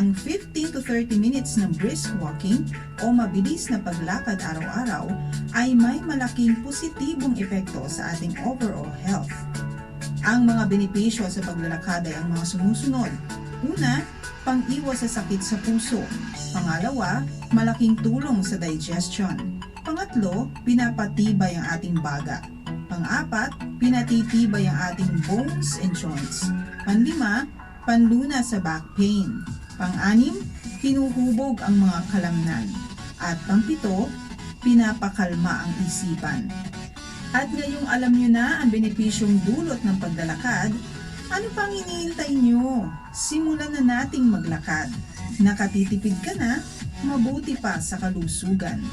ang 15 to 30 minutes ng brisk walking o mabilis na paglakad araw-araw ay may malaking positibong epekto sa ating overall health. Ang mga benepisyo sa paglalakad ay ang mga sumusunod. Una, pang-iwas sa sakit sa puso. Pangalawa, malaking tulong sa digestion. Pangatlo, pinapatibay ang ating baga. Pang-apat, pinatitibay ang ating bones and joints. Panlima, panlunas sa back pain. Pang-anim, pinuhubog ang mga kalamnan. At pang-pito, pinapakalma ang isipan. At ngayong alam nyo na ang benepisyong dulot ng paglalakad, ano pang iniintay nyo? Simulan na nating maglakad. Nakatitipid ka na, mabuti pa sa kalusugan.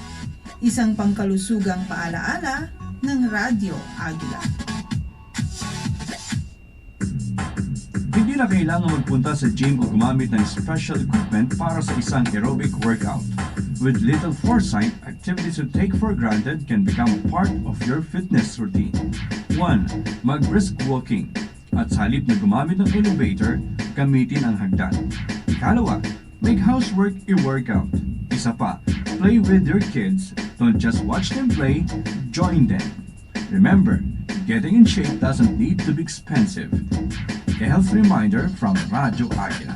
Isang pangkalusugang paalaala ng Radyo Agila. Hindi na kailangan magpunta sa gym o gumamit ng special equipment para sa isang aerobic workout. With little foresight, activities you take for granted can become part of your fitness routine. 1. Mag-brisk walking. At sa halip na gumamit ng elevator, gamitin ang hagdan. Ikalawa, make housework a workout. Isa pa, play with your kids. Don't just watch them play, join them. Remember, getting in shape doesn't need to be expensive. A health reminder from Radyo Agila.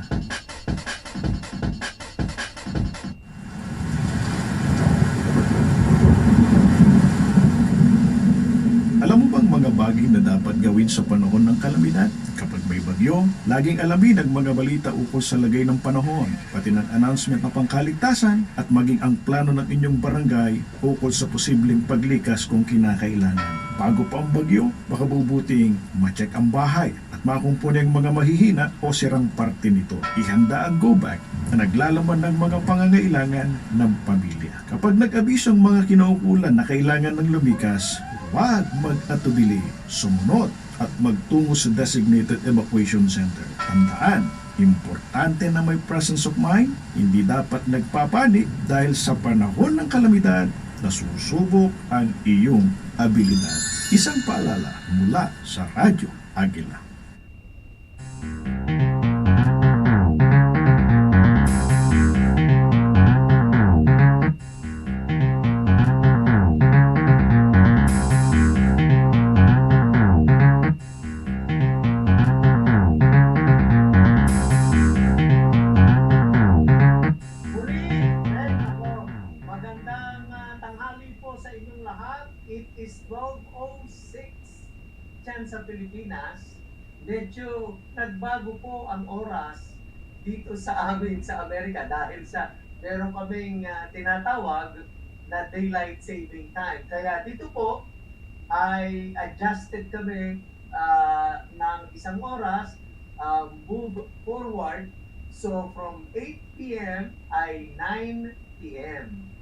Alam mo bang mga bagay na dapat gawin sa panahon ng kalamidad? Kapag may bagyo, laging alamin ang mga balita ukol sa lagay ng panahon, pati ng announcement ng pangkaligtasan at maging ang plano ng inyong barangay ukol sa posibleng paglikas kung kinakailangan. Bago pa ang bagyo, baka bubuting ma-check ang bahay at makumpuni ang mga mahihina o sirang parte nito. Ihanda ang go bag na naglalaman ng mga pangangailangan ng pamilya. Kapag nag-abiso ang mga kinaukulan na kailangan ng lumikas, huwag mag-atubili, sumunod at magtungo sa designated evacuation center. Tandaan, importante na may presence of mind, hindi dapat nagpapanik dahil sa panahon ng kalamidad, nasusubok ang iyong abilidad. Isang paalala mula sa Radyo Agila. It is 12:06 dyan sa Pilipinas. Medyo nagbago po ang oras dito sa amin sa Amerika dahil sa meron kaming tinatawag na daylight saving time. Kaya dito po ay adjusted kami ng isang oras, move forward. So from 8 p.m. ay 9 p.m.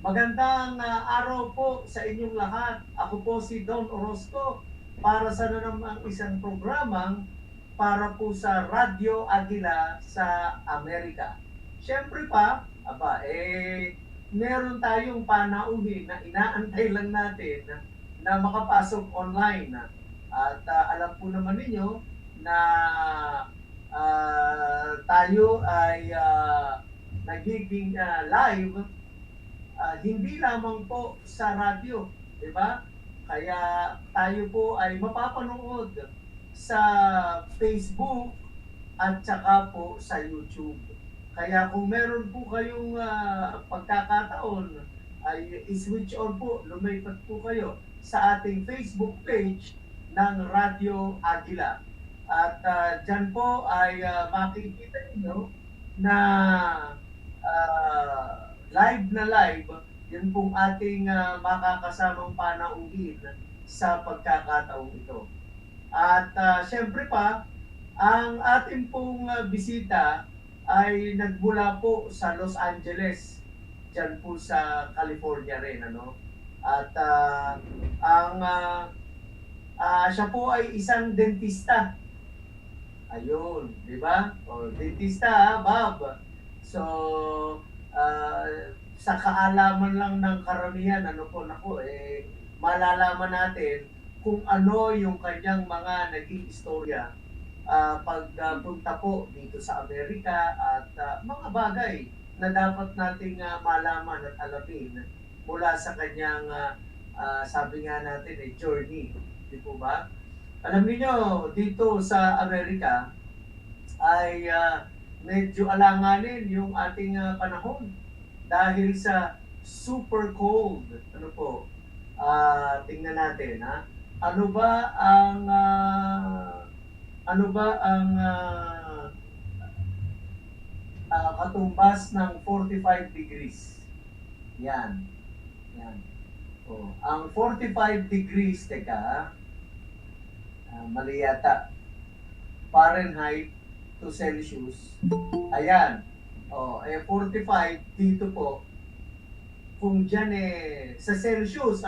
Magandang araw po sa inyong lahat. Ako po si Don OROZCO para sa namang isang programang para po sa Radyo Agila sa Amerika. Siyempre pa, meron tayong panauhin na inaantay lang natin na makapasok online. At alam po naman ninyo na tayo ay nagiging live. Hindi lamang po sa radyo, di ba? Kaya tayo po ay mapapanood sa Facebook at saka po sa YouTube. Kaya kung meron po kayong pagkakataon, ay i-switch on po, lumipat po kayo sa ating Facebook page ng Radyo Agila. At dyan po ay makikita niyo na live na live, yun pong ating makakasamang panauhin sa pagkakataong ito. At syempre pa, ang ating pong bisita ay nagmula po sa Los Angeles, dyan po sa California rin. At siya po ay isang dentista. Ayun, di ba? Dentista, Bob. So, sa kaalaman lang ng karamihan, malalaman natin kung ano yung kanyang mga naging istorya pagpunta po dito sa Amerika at mga bagay na dapat nating malaman at alamin mula sa kanyang sabi nga natin journey, di po ba? Alam niyo dito sa Amerika ay medyo alanganin yung ating panahon dahil sa super cold. Ano po? Tingnan natin ha. Ano ba ang katumbas ng 45 degrees? Yan. Yan. Oh, ang 45 degrees, teka, mali yata. Fahrenheit to Celsius. Ayan. Oh, 45 dito po. Kung dyan sa Celsius,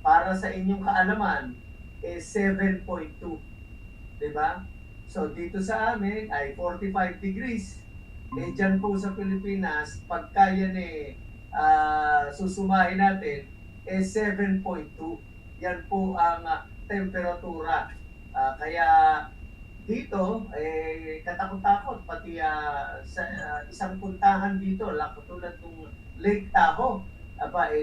para sa inyong kaalaman, 7.2. Diba? So, dito sa amin ay 45 degrees. Dyan po sa Pilipinas, pagka yan susumahin natin, 7.2. Yan po ang temperatura. Kaya dito, katakot-takot. Pati sa isang puntahan dito, katulad ng Lake Tahoe,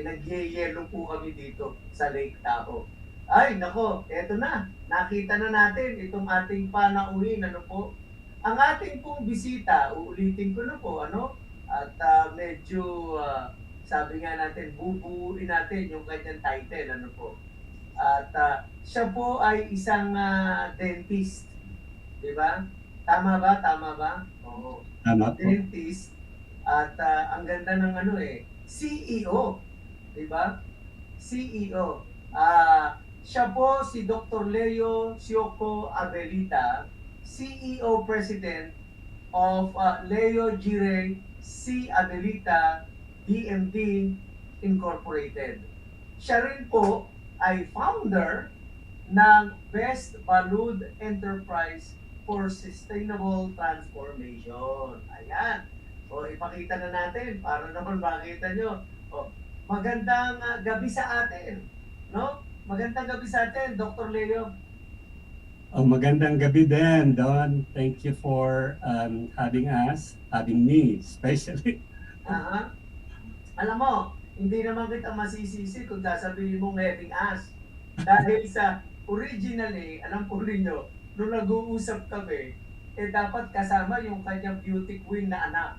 nagyayelo po kami dito sa Lake Tahoe. Ay, nako, eto na. Nakita na natin itong ating panauhin, po. Ang ating pong bisita, uulitin ko na po, at medyo, sabi nga natin, bubuuin natin yung kanyang title, po. At siya po ay isang dentist. Diba? Tama ba? Tama ba? Oo. Tama po. Dentist. At ang ganda ng CEO. Diba? CEO. Siya po si Dr. Leo Sioco Abelita, CEO President of Leo Gire C. Abelita DMD Incorporated. Siya rin po ay founder ng Best Balud Enterprise for Sustainable Transformation. Ayan. So, ipakita na natin para naman makita nyo. Magandang gabi sa atin. No? Magandang gabi sa atin, Dr. Leo. Magandang gabi din, Don. Thank you for having me, especially. Alam mo, hindi naman kita masisisi kung sasabihin mong having us. Dahil sa originally, alam po rinyo, nung nag-uusap kami, dapat kasama yung kanyang beauty queen na anak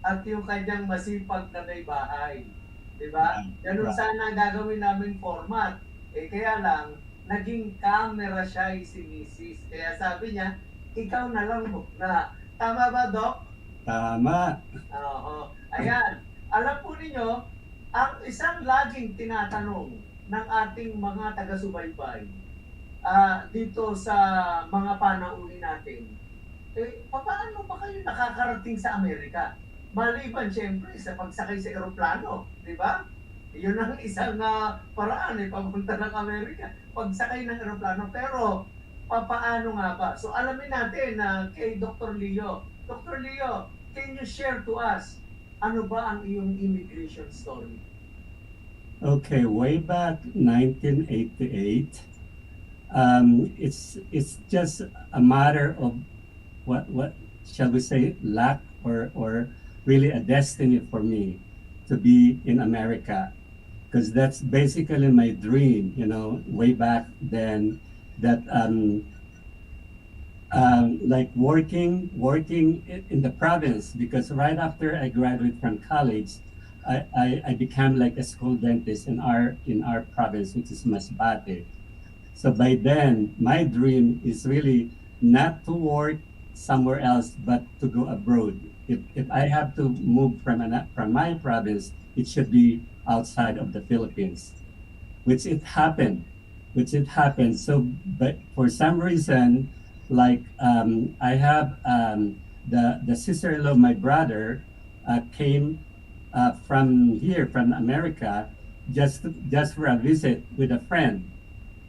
at yung kanyang masipag na may bahay. Diba? Ganun sana gagawin namin format. Kaya lang, naging camera shy si Mrs. Kaya sabi niya, ikaw na lang na. Tama ba, Doc? Tama. Oo. Ayan. Alam po ninyo, ang isang laging tinatanong ng ating mga taga-subaybay dito sa mga panauhin natin, paano ba kayo nakakarating sa Amerika? Maliban siyempre sa pagsakay sa eroplano, di ba? Yun ang isang paraan papunta ng Amerika, pagsakay ng eroplano. Pero papaano nga ba? So alamin natin kay Dr. Leo. Dr. Leo, can you share to us ano ba ang iyong immigration story? Okay, way back 1988, it's just a matter of what shall we say, luck or really a destiny for me to be in America, because that's basically my dream, way back then, that like working in the province, because right after I graduated from college, I became like a school dentist in our province, which is Masbate. So by then, my dream is really not to work somewhere else, but to go abroad. If I have to move from my province, it should be outside of the Philippines, which it happened. So, but for some reason, like I have the sister-in-law of my brother came from America, just for a visit with a friend,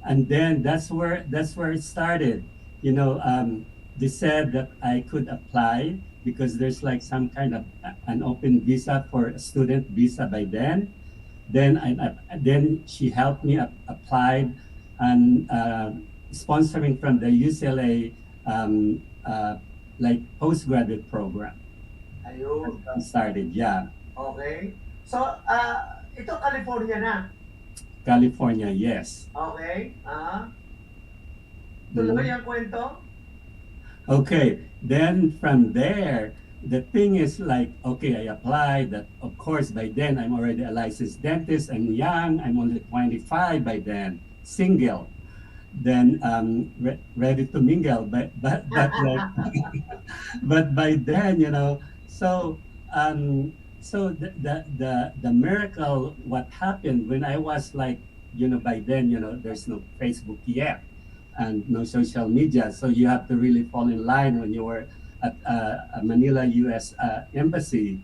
and then that's where it started. They said that I could apply because there's like some kind of an open visa for a student visa by then. Then she helped me apply and sponsoring from the UCLA like postgraduate program. Ayun. I started, yeah. Okay. So, ito California na. California, yes. Okay. Tuloy Mhm. ang kwento? Okay, then from there, the thing is like, okay, I applied that. Of course, by then I'm already a licensed dentist. I'm young. I'm only 25 by then, single. Then ready to mingle, but like, but by then, so the miracle what happened when I was like, by then, there's no Facebook yet and no social media, so you have to really fall in line when you were at Manila US embassy,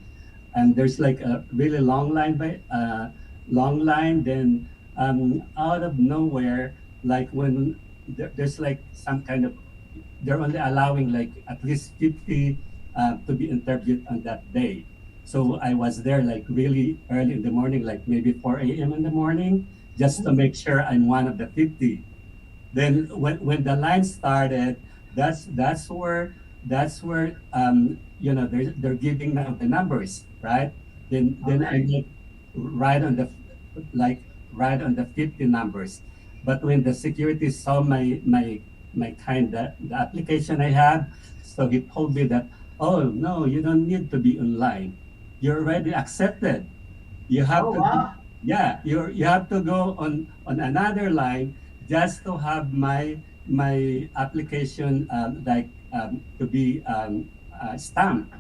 and there's like a really long line. Then out of nowhere, like when there's like some kind of, they're only allowing like at least 50 to be interviewed on that day. So I was there like really early in the morning, like maybe 4 a.m. in the morning, just to make sure I'm one of the 50. Then when the line started, that's where they're giving now the numbers, right? Then I Okay. get right on the like right on the 50 numbers. But when the security saw my kind the application I had, so he told me that, oh no, you don't need to be online. You're already accepted. You have Oh, to wow. yeah, you have to go on another line just to have my application like to be stamped.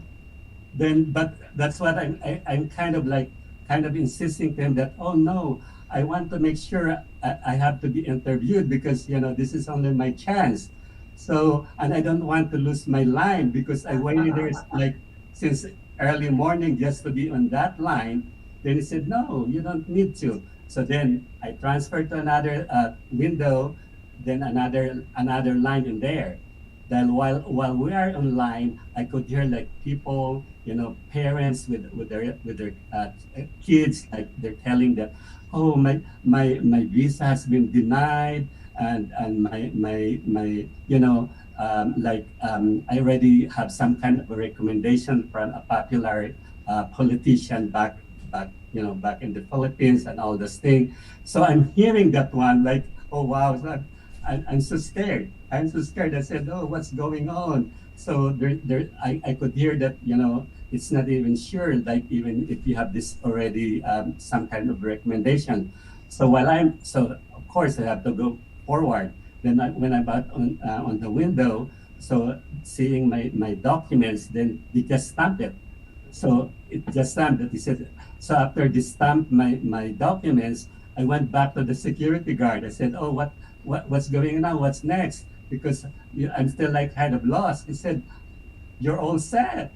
Then but that's what I'm kind of insisting to him that, oh no, I want to make sure I have to be interviewed because this is only my chance. So, and I don't want to lose my line because I waited there like since early morning just to be on that line. Then he said, no, you don't need to. So then I transferred to another window, then another line in there. Then while we are online, I could hear like people, parents with their kids, like they're telling that, oh my visa has been denied, and I already have some kind of a recommendation from a popular politician back in the Philippines and all this thing. So I'm hearing that one like, oh wow, so I'm so scared. I'm so scared. I said, oh, what's going on? So I could hear that, it's not even sure, like even if you have this already, some kind of recommendation. So of course I have to go forward. Then when I got on the window, so seeing my documents, then they just stamped it. So it just stamped it. He said, so after they stamped my documents, I went back to the security guard. I said, oh, what's going on now? What's next? Because I'm still like kind of lost. He said, you're all set.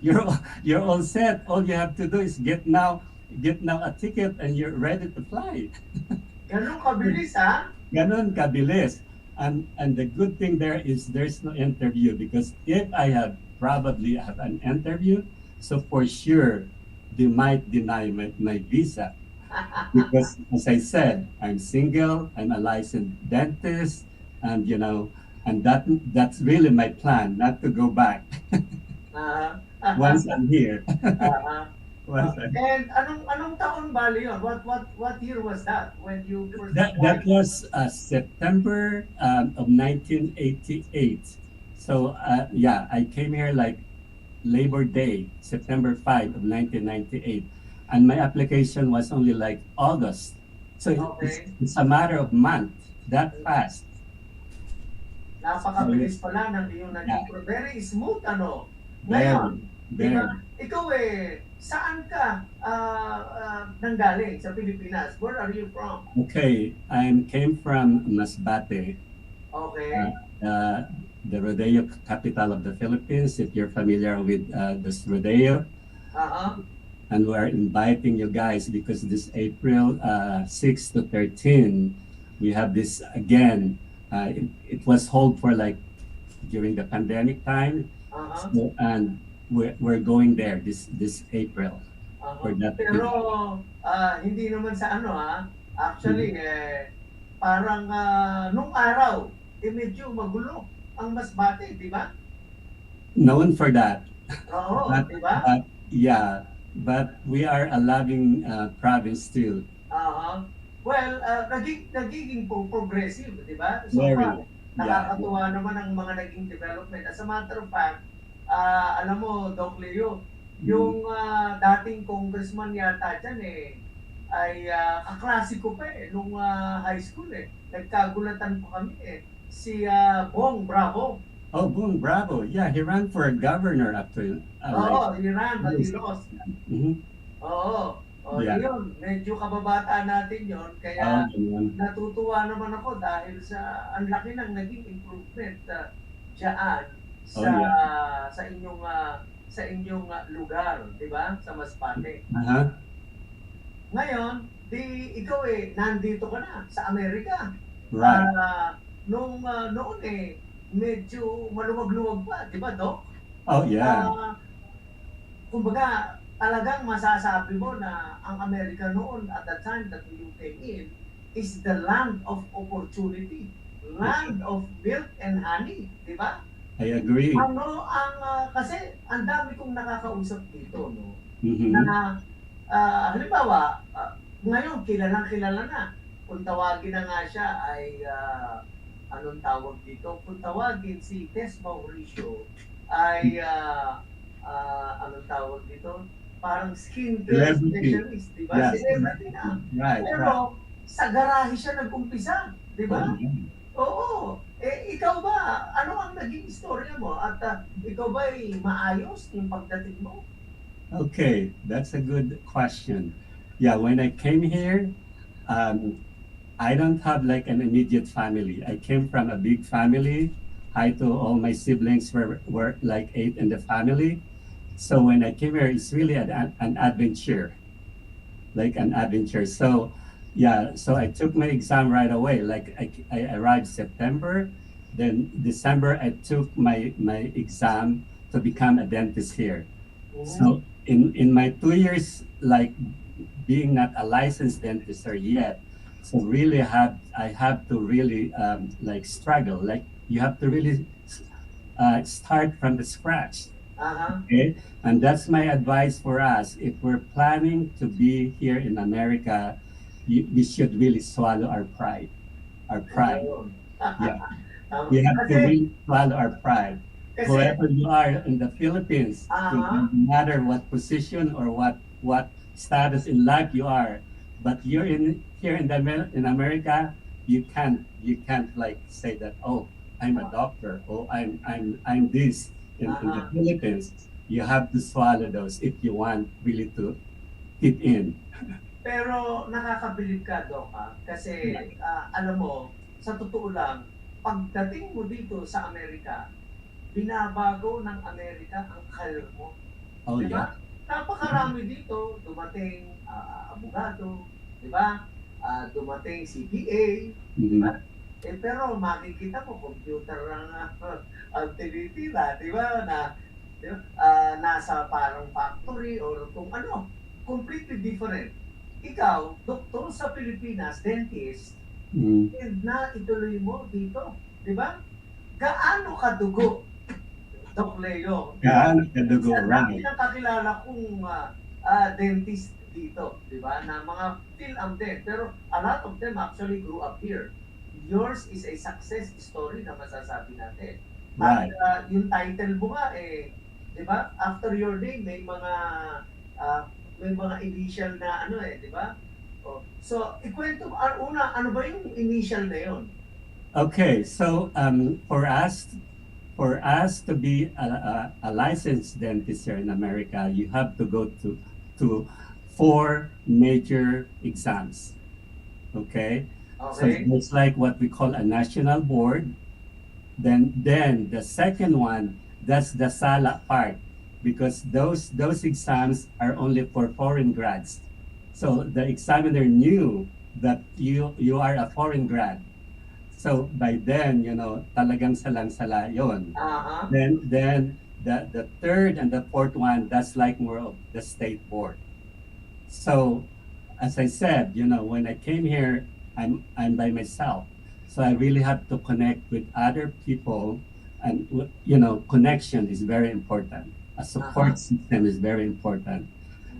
You're all set. All you have to do is get now a ticket and you're ready to fly. Ganun kabilis, ha? Ganon kabilis. And the good thing there is there's no interview because if I probably have an interview, so for sure they might deny my visa because as I said, I'm single, I'm a licensed dentist, and that's really my plan, not to go back Ah, once I'm here. ah. Once I'm And anong taon bali yun? What year was that when you first That applied? was September of 1988. So yeah, I came here like Labor Day, September 5 of 1998, and my application was only like August. So Okay. it's a matter of month that fast. So Napakabilis pala ng iyong yeah, naging very smooth, ano? very, Ngayon, di ba? very. Ikaw saan ka nanggaling sa Pilipinas? Where are you from? Okay, I came from Masbate, Okay. uh, uh, the rodeo capital of the Philippines. If you're familiar with this rodeo, Uh-huh. and we're inviting you guys because this April 6 to 13, we have this again. It was held for like during the pandemic time, Uh-huh. so, and we're going there this April for Uh-huh. that. Pero hindi naman sa ano, ha. Actually, parang nung araw, medyo magulo ang Masbate, di ba? Known for that. Oo, But, di ba? but yeah, but we are a loving province still. Aha. Well, nagiging progressive, di ba? So Very. far, Yeah. nakakatuwa naman ang mga naging development. As a matter of fact, alam mo, Doc Leo, yung dating congressman yata dyan ay kaklase ko pa nung high school Nagkagulatan pa kami Si Bong Bravo. Oh, boom, bravo. Yeah, he ran for governor after. Oo, he ran, but he Yes. lost. Mhm. Oo. O Yeah. yun, medyo kababata natin yon kaya Ganun. natutuwa naman ako dahil sa ang laki ng naging improvement diyan Oh, sa yeah. sa inyong lugar, 'di ba? Sa Masbate. Uh-huh. Ngayon, di ikaw nandito ka na sa Amerika. Right. Noon medyo maluwag-luwag pa, 'di ba, Doc? Oh, yeah. Kumbaga, talagang masasabi mo na ang Amerika noon at the time that you came in is the land of opportunity, land of milk and honey, di ba? I agree. Kasi ang dami kong nakakausap dito, no? Mhm. Na halimbawa, ngayon kilalang-kilala na. Kung tawagin na nga siya ay anong tawag dito? Kung tawagin si Tess Mauricio ay anong tawag dito? Parang skincare Celebrity. specialist, di ba? Yes. Celebrity na. Right. Pero sa garahe siya nag-umpisa, di ba? Oh, yeah. Oo. Ikaw ba, ano ang naging istorya mo? At ikaw ba ay maayos yung pagdating mo? Okay, that's a good question. Yeah, when I came here, I don't have like an immediate family. I came from a big family. Hi to all my siblings were like 8 in the family. So when I came here, it's really an adventure, like an adventure. So yeah, so I took my exam right away. Like I arrived September, then December I took my exam to become a dentist here. So in my 2 years, like being not a licensed dentist or yet, so really I have to really like struggle. Like you have to really start from the scratch. Aha. Okay, and that's my advice for us. If we're planning to be here in America, we should really swallow our pride. Our pride. Ayun. Yeah. Tama. We have to Kasi, really swallow our pride. kasi, Whoever you are in the Philippines, Uh-huh. no matter what position or what status in life you are, but you're here in America, you can't like say that, oh, I'm a doctor, oh, I'm this in the Uh-huh. Philippines. You have to swallow those if you want really to fit in. pero nakakabilib ka, Doc, kasi alam mo, sa totoo lang, pagdating mo dito sa Amerika, binabago ng Amerika ang career mo. Oh Di yeah. ba? Napakarami dito, dumating abogado, di ba? Dumating CPA, Mhm. pero makikita mo, computer ang ang tinitira, di ba? Di ba? Nasa parang factory or kung ano, completely different. Ikaw, doktor sa Pilipinas, dentist, Mhm. na ituloy mo dito, di ba? Gaano kadugo, Doc Leo? Gaano kadugo, Sa right. dami ng kakilala kong dentist dito, di ba? Na mga Phil-Am din. Pero a lot of them actually grew up here. Yours is a success story na masasabi natin. Right. At yung title mo nga di ba? After your name, may mga initial na di ba? So, ikwento mo, ano ba yung initial na yun? Okay, so for us to be a licensed dentist here in America, you have to go to 4 major exams. Okay, so Okay? it's like what we call a national board. Then the second one, that's the SALA part, because those exams are only for foreign grads. So the examiner knew that you are a foreign grad. So by then, talagang salang-sala yon. Aha. Then the third and the fourth one, that's like more of the state board. So as I said, when I came here, I'm by myself. So I really have to connect with other people, and connection is very important. A support system is very important.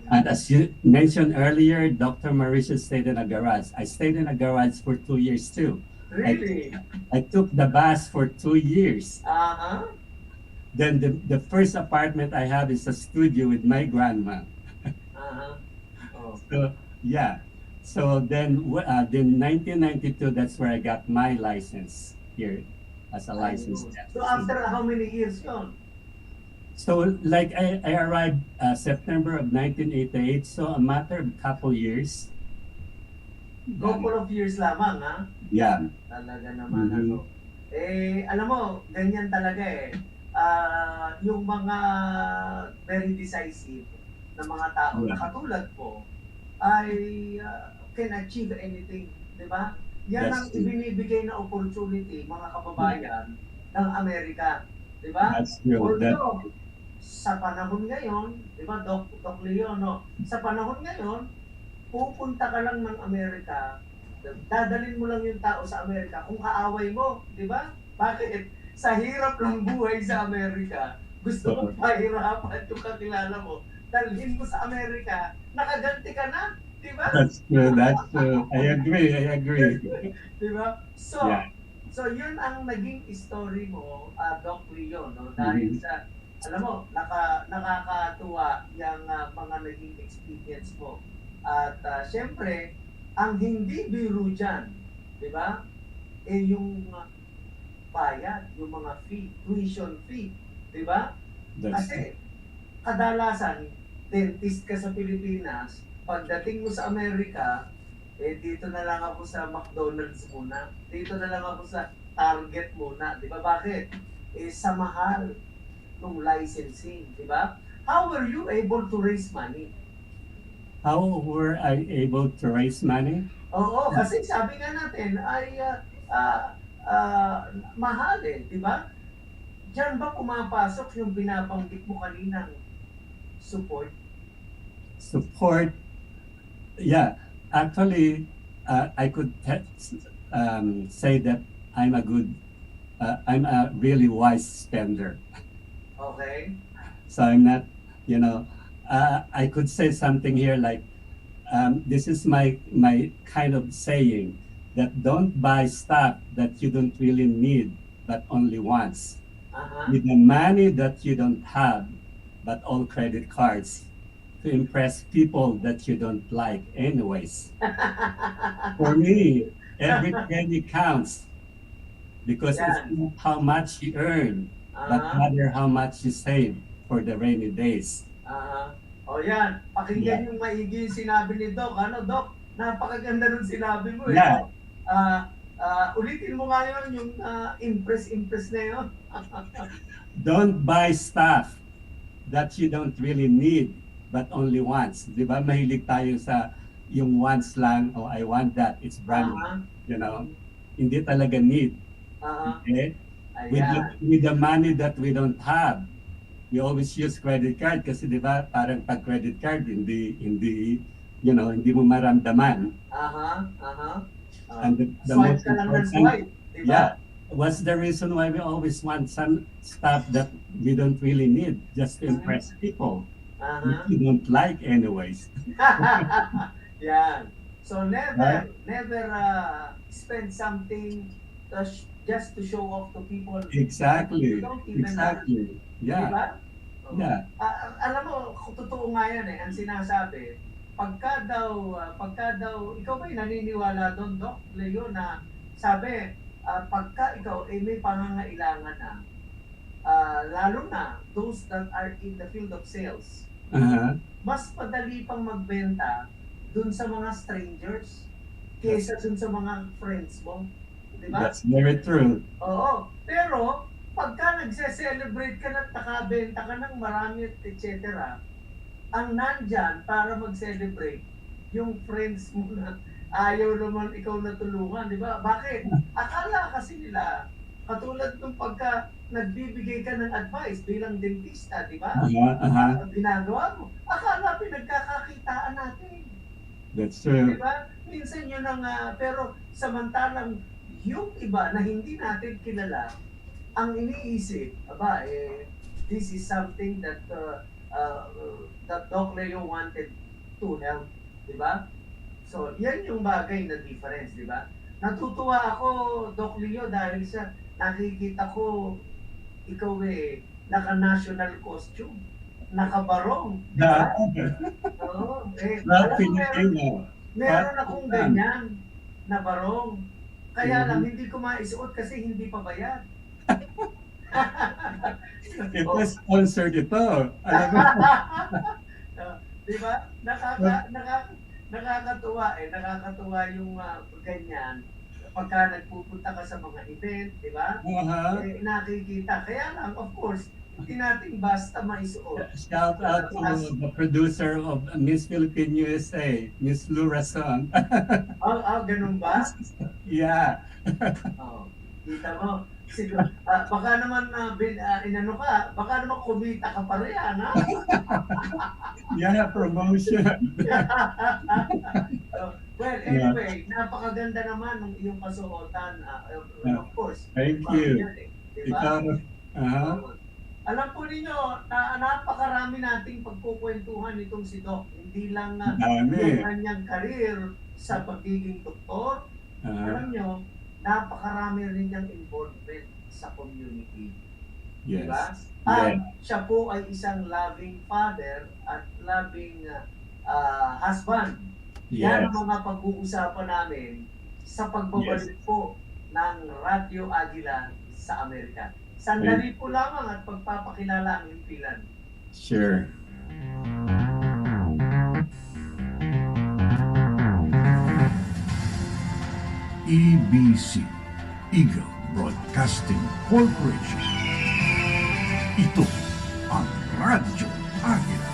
And as you mentioned earlier, Dr. Mauricio stayed in a garage. I stayed in a garage for 2 years too. Really? I took the bus for 2 years. Uh-huh. Then the first apartment I have is a studio with my grandma. Uh-huh. Oh. So yeah. So then 1992, that's where I got my license here as a licensed So dentist. after how many years yun? So like I arrived September of 1988, so a matter of couple years. Couple of years lamang, ha? Yeah. Talaga naman Mhm. ano. Alam mo, ganyan talaga eh. Yung mga very decisive na mga tao na katulad po ay can achieve anything, di ba? Yan ang That's true. ibinibigay na opportunity, mga kababayan ng Amerika, di ba? That's true. That, Although, sa panahon ngayon, di ba, Doc Leo, no? Sa panahon ngayon, pupunta ka lang ng Amerika, dadalhin mo lang yung tao sa Amerika kung kaaway mo, di ba? Bakit? Sa hirap ng buhay sa Amerika, gusto mo pahirapan yung kakilala mo, dalhin mo sa Amerika, nakaganti ka na, di ba? that's true. That's true. I agree. Di ba? So, Yeah. so yun ang naging story mo, Doc Leo, no? Dahil sa, alam mo, nakakatuwa yung mga naging experience mo. At syempre, ang hindi biro dyan, di ba? Yung bayad, yung mga fee, tuition fee, di ba? That's Kasi kadalasan, dentist ka sa Pilipinas, pagdating mo sa Amerika, dito na lang ako sa McDonald's muna, dito na lang ako sa Target muna, di ba? Bakit? Sa mahal ng licensing, di ba? How were you able to raise money? How were I able to raise money? Oo, kasi sabi nga natin ay mahal eh, di ba? Diyan ba pumapasok yung binabanggit mo kaninang support? Support. Yeah. Actually, I could say that I'm I'm a really wise spender. Okay? So I'm not, I could say something here like, this is my kind of saying that don't buy stuff that you don't really need, but only once. Aha. With the money that you don't have, but all credit cards to impress people that you don't like anyways. For me, every penny counts because it's not how much you earn, but Aha. rather how much you save for the rainy days. Aha. O yan, pakinggan yung maigi yung sinabi ni Doc. Ano, Doc? Napakaganda nung sinabi mo eh. Yeah. Ulitin mo nga yun, yung impress na yun. Don't buy stuff that you don't really need, but only once. Di ba? Mahilig tayo sa yung once lang, oh, I want that, it's brand new. Aha. Hindi talaga need. Aha. Okay? Ayan. With the money that we don't have, we always use credit card kasi di ba parang pag credit card hindi mo maramdaman. Aha. Aha. And the Swipe most ka lang ng important, swipe. Di ba? yeah, what's the reason why we always want some stuff that we don't really need just to impress people Aha. that we don't like anyways. Yan. So never Right. spend something just to show off to people. Exactly. You don't even Exactly. Di Yeah. ba? Yeah. Alam mo, totoo nga yan eh, ang sinasabi, pagka daw, ikaw ba'y naniniwala doon, Doc Leo, na sabi, pagka ikaw may pangangailangan na, lalo na those that are in the field of sales, Uh-huh. mas madali pang magbenta dun sa mga strangers kaysa dun sa mga friends mo. Di ba? That's very true. Oo. Pero, pagka nagse-celebrate ka na at nakabenta ka ng marami, etc., ang nandyan para mag-celebrate, yung friends mo na ayaw naman ikaw na tulungan, di ba? Bakit? Akala kasi nila, katulad nung pagka nagbibigay ka ng advice bilang dentista, di ba? Uh-huh. Uh-huh. Ang ginagawa mo, akala pinagkakakitaan natin. That's Di true. ba? Minsan yun ang, pero samantalang yung iba na hindi natin kilala, ang iniisip, this is something that that Doc Leo wanted to help, di ba? So, yan yung bagay na difference, di ba? Natutuwa ako, Doc Leo, dahil sa nakikita ko, ikaw naka-national costume, nakabarong, di ba? Oo, Not alam mo, Filipino. meron akong ganyan na barong. Kaya lang, hindi ko maisuot kasi hindi pa bayad. Ito sponsored ito. Alam mo? Di ba? Nakakatuwa nakakatuwa yung ganyan. Pagka nagpupunta ka sa mga event, di ba? Nakikita. Kaya lang, of course, hindi natin basta maisuot. Shout out to the producer of Miss Philippine USA, Miss Lou Rason. Ganun ba? Yeah. Kita mo. Siguro, baka naman inano ka, baka naman kumita ka pa rin, ha? Yeah, promotion. Well, anyway, napakaganda naman ng iyong kasuotan. Of course. Thank you. Diba? Ikaw, Alam po ninyo, napakarami nating pagkukwentuhan itong si Doc. Hindi lang Dami. yung kanyang karir sa pagiging doktor. Alam nyo, napakarami rin niyang involvement sa community. yes. Diba? At siya po ay isang loving father at loving husband. Yan Yes. ang mga pag-uusapan namin sa pagbabalik po ng Radyo Agila sa Amerika. Sandali po lamang at pagpapakilala ang himpilan. Sure. EBC, Eagle Broadcasting Corporation. Ito ang Radyo Agila.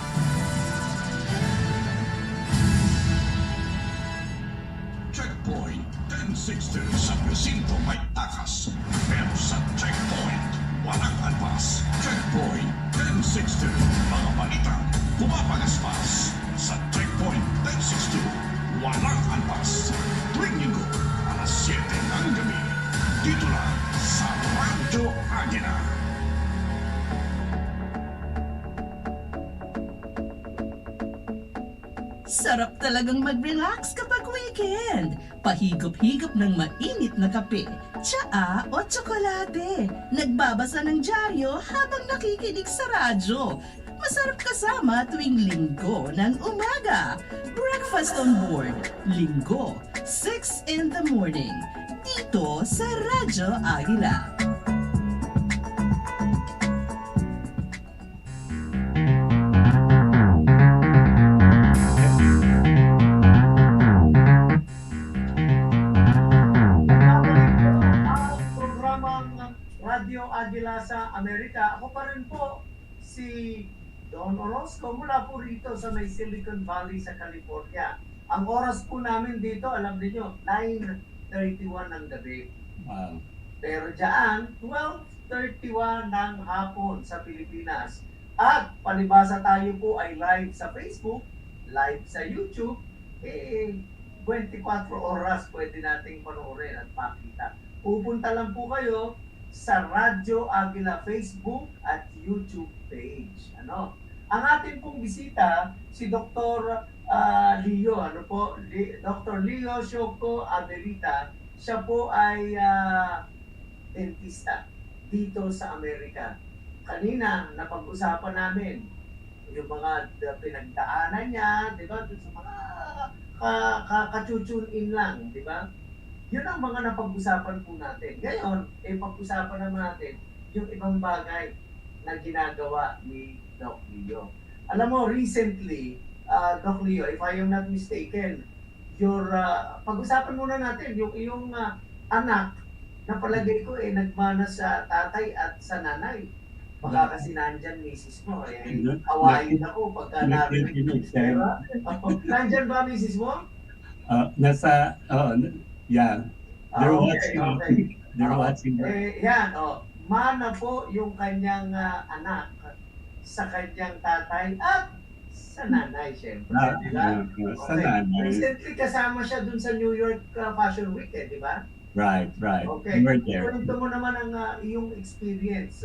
Checkpoint 1060 sa presinto may takas. Pero sa checkpoint, walang alpas. Checkpoint 1060, mga balita, pumapagaspas. Sa checkpoint 1060, walang alpas. Tuwing linggo, alas 7 ng gabi. Dito lang sa Radyo Agila. Sarap talagang mag-relax kapag weekend. Pahigop-higop ng mainit na kape, tsaa o tsokolate. Nagbabasa ng dyaryo habang nakikinig sa radyo. Masarap kasama tuwing linggo ng umaga. Breakfast on board, linggo, 6 in the morning. Dito sa Radyo Agila. Radyo Agila sa Amerika. Ako pa rin po si Don OROZCO mula po rito sa may Silicon Valley sa California. Ang oras po namin dito, alam niyo, 9:31 ng gabi. Wow. Pero dyan, 12:31 ng hapon sa Pilipinas. At palibasa tayo po ay live sa Facebook, live sa YouTube, 24 oras pwede nating panoorin at makita. Pupunta lang po kayo sa Radyo Agila Facebook at YouTube page. Ang ating pong bisita, si Dr. Leo, Dr. Leo Shoko Aberita. Siya po ay dentista dito sa Amerika. Kanina, napag-usapan namin yung mga pinagdaanan niya, di ba? Sa mga ka-tune-in lang, di ba? Yun ang mga napag-usapan po natin. Ngayon, pag-usapan naman natin yung ibang bagay na ginagawa ni Doc Leo. Alam mo, recently, Doc Leo, if I am not mistaken, pag-usapan muna natin yung iyong anak na palagay ko nagmana sa tatay at sa nanay. Baka kasi nandyan misis mo. Awayin ako pagka narinig. Diba? Nandyan ba misis mo? Yeah. They're watching. Okay. They're watching. Yan, mana po yung kanyang anak sa kanyang tatay at sa nanay, syempre. Sa nanay. Recently kasama siya dun sa New York Fashion Week, di ba? Right. Okay. We were there. Kwento mo naman ang iyong experience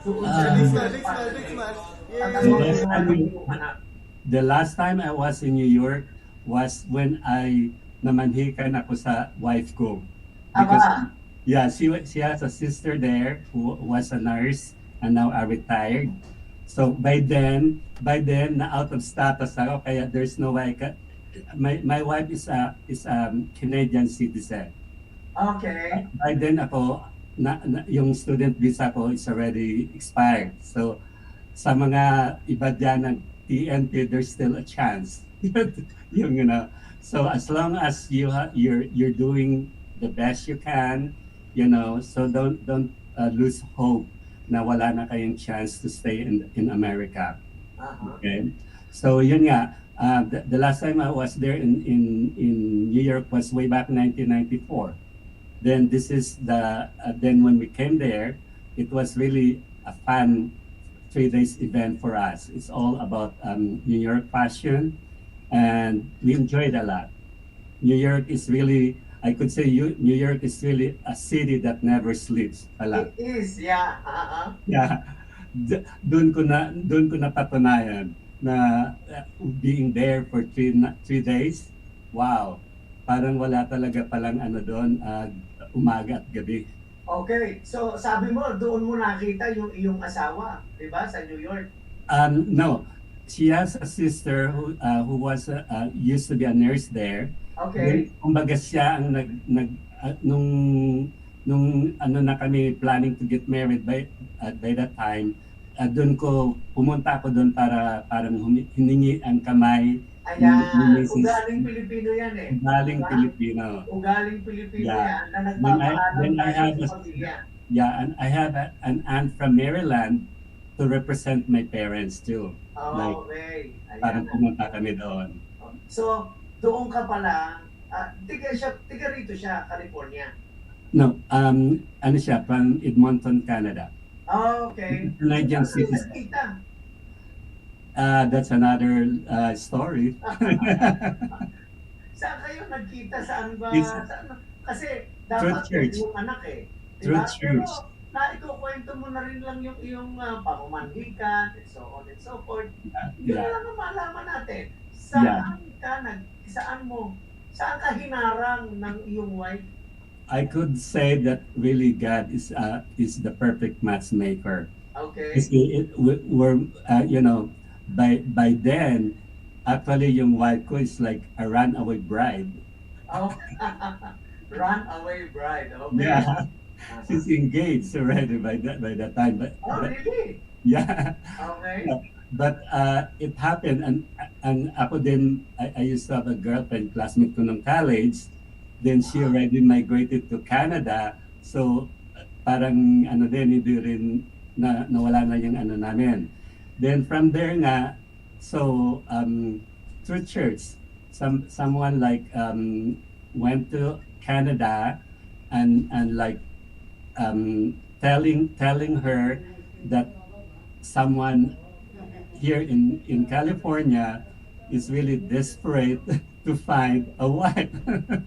doon Ah, sa Next at The ano ang last ginawa time ng we- iyong anak. the last time I was in New York was when I namanhikan ako sa wife ko. Because Aba, yeah, she has a sister there who was a nurse and now are retired. So by then na out of status ako kaya there's no way my wife is Canadian citizen. okay. By then ako yung student visa ko is already expired. So sa mga iba dyan ng TNT, there's still a chance. yung so as long as you're doing the best you can, so don't lose hope na wala na kayong chance to stay in America. Aha. Okay, so yun nga, the last time I was there in New York was way back 1994. Then this is then when we came there, it was really a fun 3 days event for us. It's all about New York fashion, and we enjoyed a lot. New York is really, I could say, New York is really a city that never sleeps. A lot. It is, yeah. Yeah, doon ko napatunayan na being there for 3 days. Wow, parang wala talaga palang doon, umaga at gabi. Okay, so sabi mo, doon mo nakita yung iyong asawa, di ba, sa New York? No, she has a sister who was used to be a nurse there. Okay. Kumbaga siya ang nung na kami planning to get married by that time, pumunta ako doon para parang hiningi ang kamay Ayan, ni Mrs. ugaling Pilipino yan eh. Galing Diba? Pilipino. Ugaling Pilipino Yeah. yan na Then I have nagpapaalam sa pamilya. Yeah, and I have an aunt from Maryland to represent my parents too. Oh, Like, okay. Ayan. parang pumunta kami doon. So, doon ka pala, tiga rito siya, California. No, ano siya, from Edmonton, Canada. Oh, okay. Canadian Saan kayo citizen. nagkita? That's another story. Saan kayo nagkita? Saan ba? It's- Saan? Kasi Through dapat church. yung anak eh. Through Diba? church. Pero ikukwento mo na rin lang yung iyong pamumanhikan and so on and so forth. Yun Yeah. lang ang malaman natin. Saan ka hinarang ng iyong wife? I could say that really God is the perfect matchmaker. Okay. Kasi we're by then actually yung wife ko is like a runaway bride. Oh, runaway bride. Okay. Yeah, she's engaged already by that time. But really? yeah, Okay. but it happened and ako din I used to have a girlfriend classmate ko ng college. Then she already migrated to Canada. So parang hindi rin nawala na yung namin. Then from there nga, so through church, someone like went to Canada and like telling her that someone here in California is really desperate to find a wife.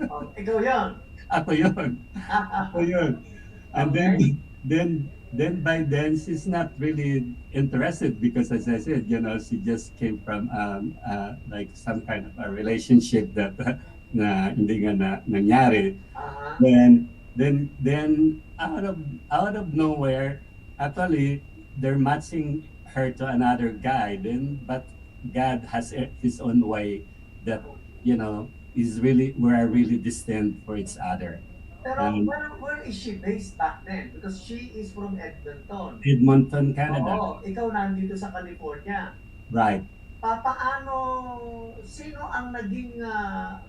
Oh, ikaw yan. Ako yun. And then by then she's not really interested because as I said, she just came from like some kind of a relationship that na hindi nga nangyari. Then out of nowhere, actually they're matching her to another guy. But God has his own way that we are really distant for each other. Pero where is she based back then? Because she is from Edmonton, Canada. Oo, ikaw nandito sa California. Right. Sino ang naging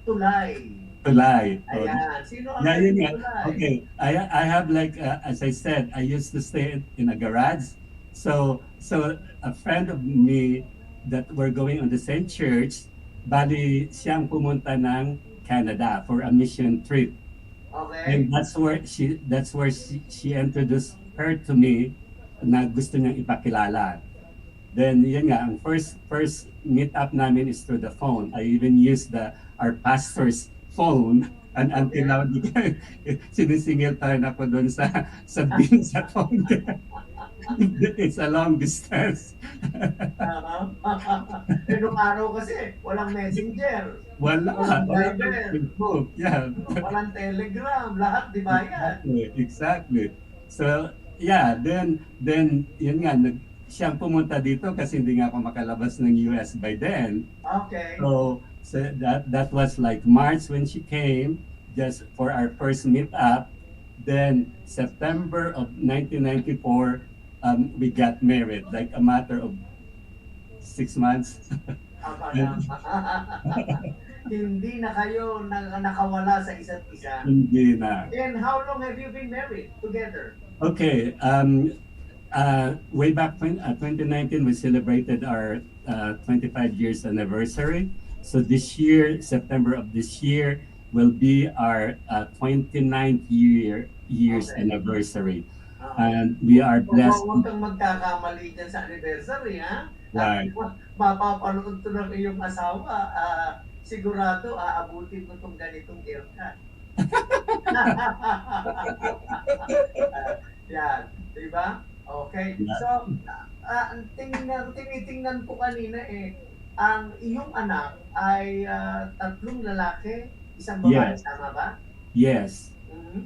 tulay? Tulay. Ayan, sino ang Yeah, yun naging nga. tulay? Okay. I have like as I said, I used to stay in a garage. So a friend of me that we're going on the same church, bali siyang pumunta ng Canada for a mission trip. Okay. And that's where she introduced her to me na gusto niyang ipakilala. Then yun nga, ang first meet up namin is through the phone. I even used our pastor's phone. And until now, sinisingil pa rin ako doon sa bin sa phone. It's a long distance. Nung araw kasi, walang messenger. Wala. Walang Wala Viber. Facebook. Yeah. Walang telegram. Lahat, di ba yan? Exactly. So, yeah, then yun nga, siyang pumunta dito kasi hindi nga ako makalabas ng US by then. Okay. So that was like March when she came, just for our first meet up. Then September of 1994, we got married, like a matter of 6 months. Aba na. Hindi na kayo nakawala sa isa't isa. Hindi na. And how long have you been married together? Okay. Way back 2019, we celebrated our 25 years anniversary. So this year, September of this year, will be our 29th year's Okay. anniversary. And we are blessed. Huwag kang magkakamali dyan sa anniversary, ha? Right. Mapapanood to ng iyong asawa. Sigurado, aabutin mo itong ganitong haircut. Yan, di ba? Okay. Yeah. So, tinitingnan ko kanina ang iyong anak ay 3 lalaki, 1 babae, Yes. tama ba? Yes. Mhm.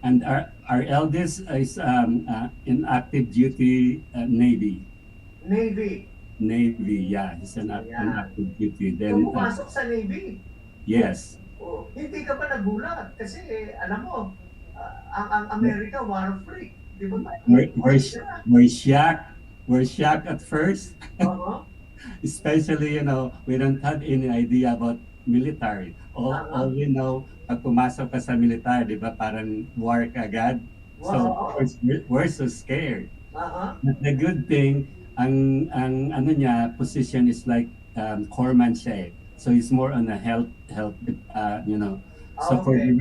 And our eldest is in active duty Navy. Navy, yeah, he's an Yeah. active duty. So, Then pumasok sa Navy. yes, Oh, hindi ka pa nagulat kasi alam mo, ang Amerika war freak, di ba? we're shocked at first, Oo. especially we don't have any idea about military. All we know, pag pumasok ka sa military, di ba, parang war ka agad. So Wow. of course, we're so scared. Aha. But the good thing, ang ano niya, position is like corpsman siya eh. So he's more on a health, So Okay.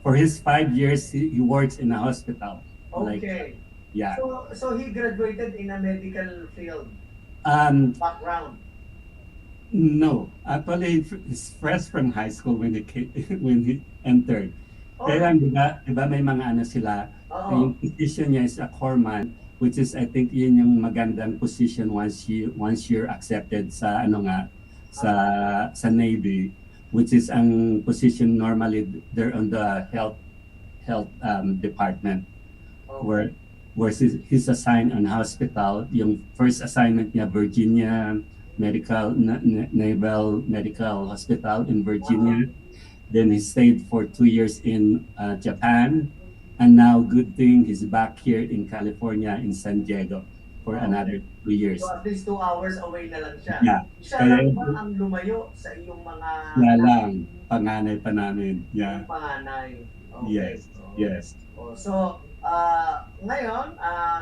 for his 5 years, he works in a hospital. Like, Okay. yeah. So he graduated in a medical field background. No, actually, he's fresh from high school when when he entered. Oh, Kaya lang, di ba may mga ano sila, oo. yung position niya is a corpsman, which is, I think, yun yung magandang position once you're accepted sa sa Navy, which is ang position normally they're on the health department, Okay. where he's assigned on hospital. Yung first assignment niya, Virginia Naval Medical Hospital in Virginia. Then he stayed for 2 years in Japan, and now good thing he's back here in California in San Diego for another 2 years. So at least 2 hours away na lang siya. Yeah. Siya Kaya- lang ba ang lumayo sa iyong mga Kaya lang, panganay pa namin. Yeah. panganay? Okay. Yes. Yes. So, ngayon,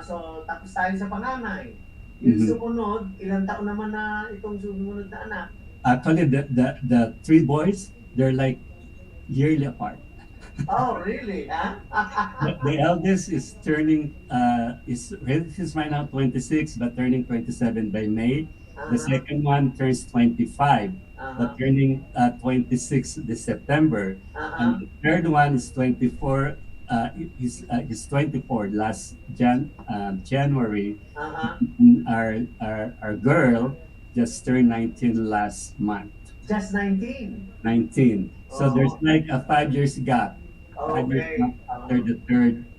so tapos tayo sa panganay. Yung Mhm. sumunod, ilang taon naman na itong sumunod na anak? Actually, the 3 boys, they're like yearly apart. Oh, really? Ha? The eldest is turning, he's right now 26, but turning 27 by May. The second one turns 25, but turning 26 this September. And the third one is 24. He's 24 last January. And our girl just turned 19 last month. Just 19. 19. So Oh. there's like a 5 years gap. 5 years Okay. gap after the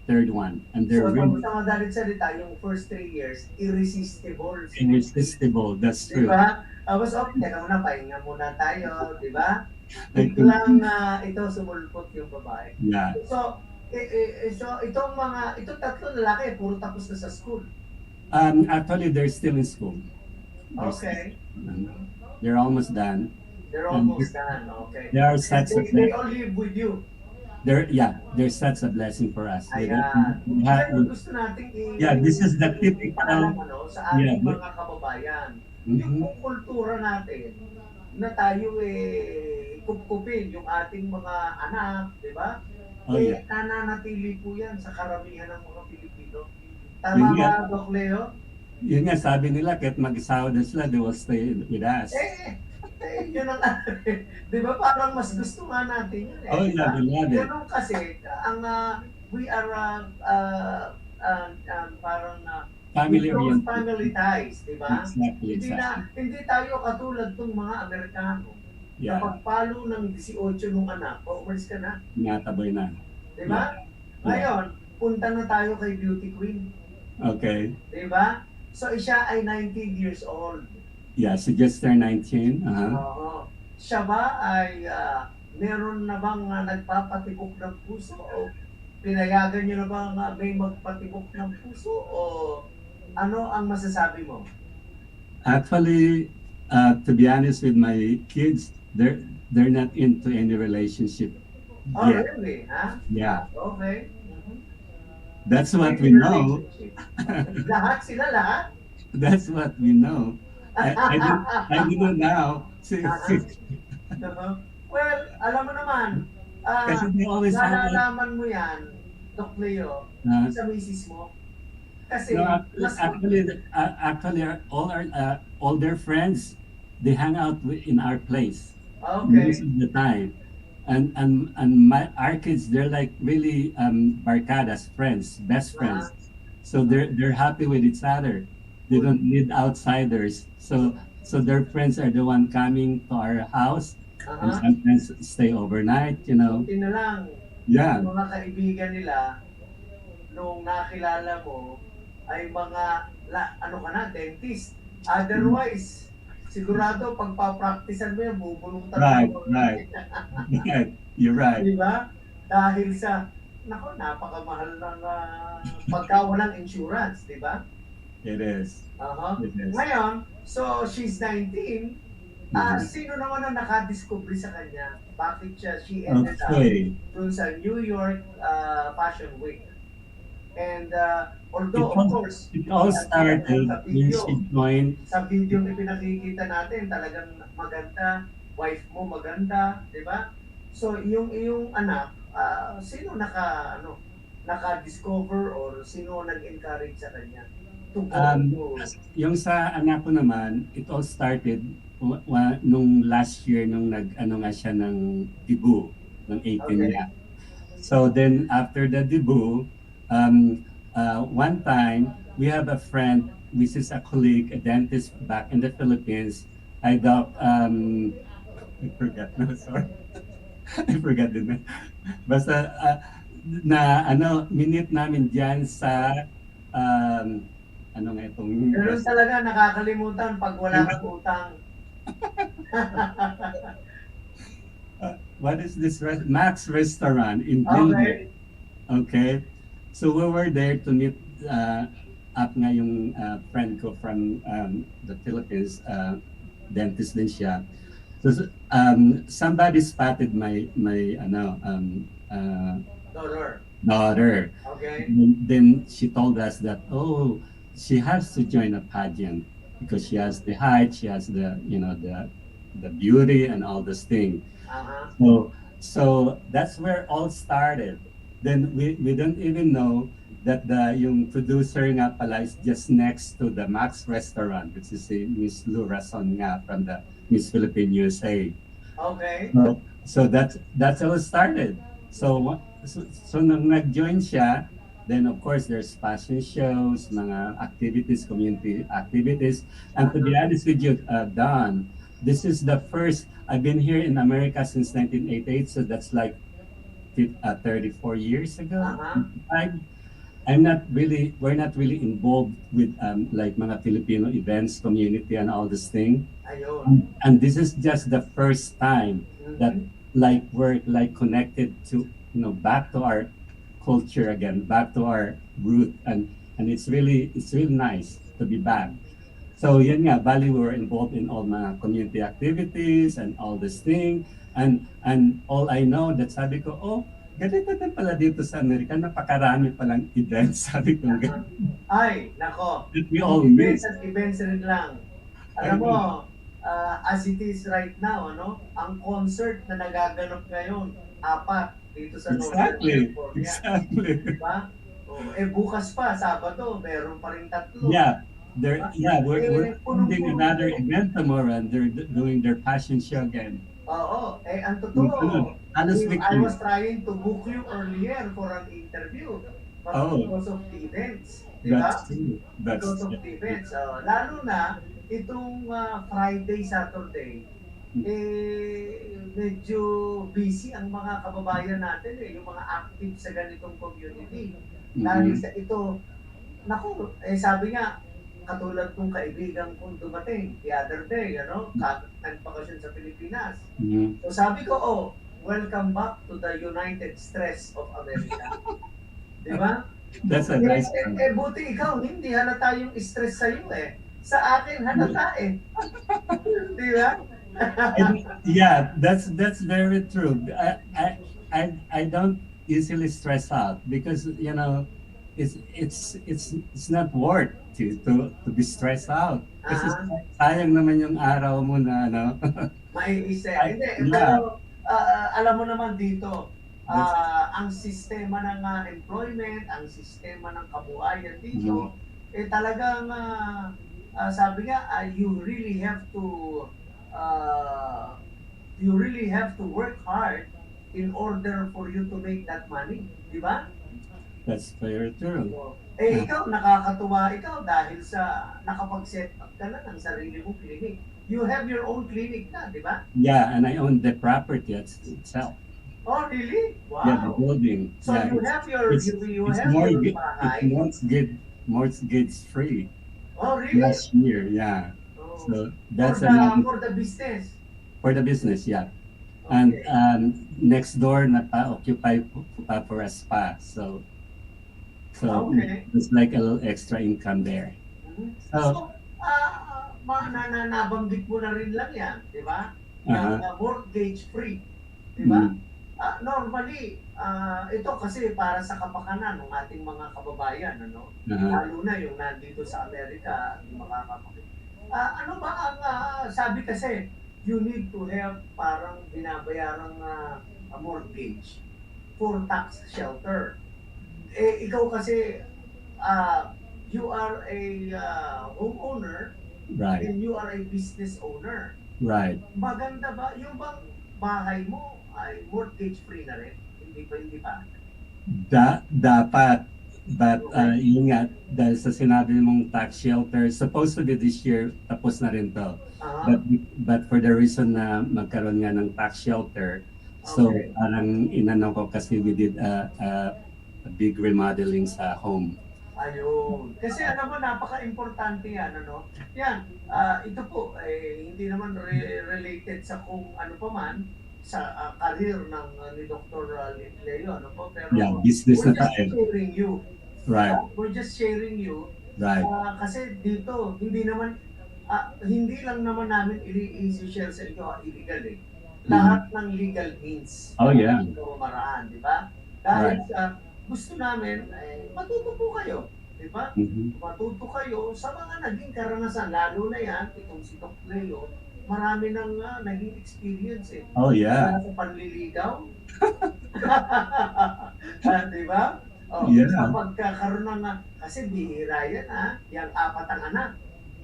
third one, and they're So, really sa madalit salita, yung first 3 years, irresistible. irresistible. That's Di true. ba? Tapos, teka muna, pahinga muna tayo, di ba? Like, Biglang ito sumulpot yung babae. yeah. So, itong tatlo lalaki, puro tapos na sa school. Actually, they're still in school. Okay. They're almost done. They're almost done. Okay. They are such a They all live with you. they're such a blessing for us. Ayan. Kaya gusto nating Yeah, this is the typical- sa ating Yeah, mga kababayan. Mhm. Yung kultura natin na tayo kupkupin yung ating mga anak, di ba? Oh, yeah. Nananatili po yan sa karamihan ng mga Pilipino. Yun Tama nga. ba, Doc Leo? Yun nga, sabi nila, kahit mag-asawa na sila, they will stay with us. yun ang di ba parang mas gusto nga natin yun Oh, di ba? yeah, we love it. Ganun kasi, we are, parang, we Family close oriented. family ties, di ba? Exactly, Hindi exactly. hindi tayo katulad ng mga Amerikano. Yeah, Kapag palo ng 18 nung anak, umalis ka na, nataboy na. di ba? Ngayon, punta na tayo kay Beauty Queen, Okay. di ba? So, siya ay 19 years old. Yeah, she just turned 19. Uh-huh. Oo. Siya ba ay meron na bang nagpapatibok ng puso o pinayagan niyo na bang may magpatibok ng puso o ano ang masasabi mo? Actually, to be honest with my kids, they're not into any relationship Oh, yet. really? Ha? Yeah, Okay. Mhm. that's what we know. Lahat sila lahat? That's what we know. I do know now. Uh-huh. Well, alam mo naman, Kasi they always have that. nalalaman mo yan, Doc Leo, Uh, sa misis mo. Kasi, no, mas actually, all their friends, they hang out in our place okay. most of the time, and our kids, they're like really barcadas, friends, best friends. So they're happy with each other. They don't need outsiders. So their friends are the one coming to our house and sometimes stay overnight. Hindi na lang, Yeah. yung mga kaibigan nila, nung nakilala mo, ay mga, ano ka na, dentist. Otherwise, sigurado, pagpa-practicean mo yan, bubulutan Right, mo. right. Right. You're right. Di ba? Dahil sa, nako, napakamahal ng pagka walang insurance, di ba? It is. Aha. It is. Ngayon, so she's 19. Sino naman ang nakadiscover sa kanya? Bakit she ended up Okay. dun sa New York Fashion Week? And although, It of all- course, It all started when she joined. sa video na pinakikita natin, talagang maganda, wife mo maganda, di ba? So, yung anak, sino naka-discover or sino nag-encourage sa kanya? To go to, Yung sa anak ko naman, it all started nung last year nung nag-ano nga siya ng debut ng 18 Okay. niya. So then after the debut, one time we have a friend, which is a colleague, a dentist back in the Philippines. I forgot na, sorry. I forgot din na. Basta minute namin diyan sa ano nga itong ganun talaga, nakakalimutan pag wala kang utang. what is this Max restaurant in Okay. Bilbao. Okay. So we were there to meet up nga yung friend ko from the Philippines, dentist din siya. So somebody spotted my daughter. Okay. Then she told us that she has to join a pageant because she has the height, she has the the beauty and all this thing. So that's where all started. Then we don't even know that yung producer nga pala is just next to the Max restaurant, which is si Miss Lou Rason nga from the Miss Philippine USA. Okay. So that's how it started. So nung nag-join siya, then of course there's fashion shows, mga activities, community activities. And to be honest with you, Don, this is the first, I've been here in America since 1988, so that's like 34 years ago. We're not really involved with like mga Filipino events, community and all this thing. Ayun. And this is just the first time that like we're like connected to back to our culture again, back to our root, and it's really nice to be back. So yun nga, bali we were involved in all mga community activities and all this thing, and all I know that sabi ko, ganito din pala dito sa Amerika, napakarami palang events, sabi ko. Ay, nako. That we all miss. Events rin lang. Alam mo, as it is right now, ang concert na nagaganap ngayon, 4 dito sa Northern California. Exactly. Diba? Bukas pa, Sabado, meron pa rin 3. Yeah. we're doing punong-puno another po. event tomorrow, and they're doing their passion show again. Oo, ang Sunod-sunod. totoo, Halos I weekly. was trying to book you earlier for an interview, but Oh, because of the events, di ba? that's true. Because of the events. Lalo na, itong Friday, Saturday, medyo busy ang mga kababayan natin yung mga active sa ganitong community. Dahil sa ito, naku, sabi nga, katulad kong kaibigan kong dumating the other day, nagpakasyon sa Pilipinas. Mhm. So sabi ko, welcome back to the United Stress of America. Di ba? That's a nice one. Buti ikaw, hindi halata yung stress sa'yo Sa akin, halata Di ba? Yeah, that's very true. I don't easily stress out because it's not worth to be stressed out. Kasi sayang naman yung araw mo na Maiisip. Hindi, Yeah. pero alam mo naman dito, ang sistema ng employment, ang sistema ng kabuhayan dito, talagang sabi nga, you really have to work hard in order for you to make that money, di ba? That's very true. So, ikaw, nakakatuwa ikaw dahil sa nakapag-set up ka na ng sarili mong clinic. You have your own clinic na, di ba? Yeah, and I own the property itself. Oh, really? Wow. Yeah, the building. So Yeah, you have your it's bahay. mortgage free Oh, really? last year. Yeah, Oh. so that's for the business. for the business. Yeah, and Okay. next door napa-occupy pa for a spa. So Okay. it's like a little extra income there. Mhm. So, Nabanggit mo na rin lang yan, di ba? Uh-huh. Yung mortgage free, di ba? Mhm. Normally, ito kasi para sa kapakanan ng ating mga kababayan, Uh-huh. lalo na yung nandito sa Amerika, yung mga kapatid. Ano ba ang sabi kasi, you need to have parang binabayarang mortgage for tax shelter. Ikaw kasi, you are a homeowner Right, and you are a business owner. right. Maganda ba? Yung bang bahay mo ay mortgage free na rin? Hindi pa. Dapat, but yun nga, dahil sa sinabi mong tax shelter, supposed to be this year, tapos na rin to. Aha. But for the reason na magkaroon nga ng tax shelter, so Okay. parang inano ko kasi we did a big remodeling sa home. Ayun. Kasi alam mo, napaka-importante yan, Yan, ito po, hindi naman related sa kung ano pa man, sa career ng ni Dr. Leo, Pero Yeah, business we're na just tayo. sharing you. Right, We're just sharing you. right. Kasi dito, hindi lang naman namin i-share sa inyo illegal Lahat ng legal means. Oh, yeah. Maraan, di ba? Dahil sa gusto namin, matuto po kayo. Di ba? Mhm. Matuto kayo sa mga naging karanasan. Lalo na yan, itong si Dr. Leo, marami nang naging experience Oh, yeah. Sa panliligaw. Di ba? Yeah. Sa pagkakaroon ng, kasi bihira yan yung 4 ang anak.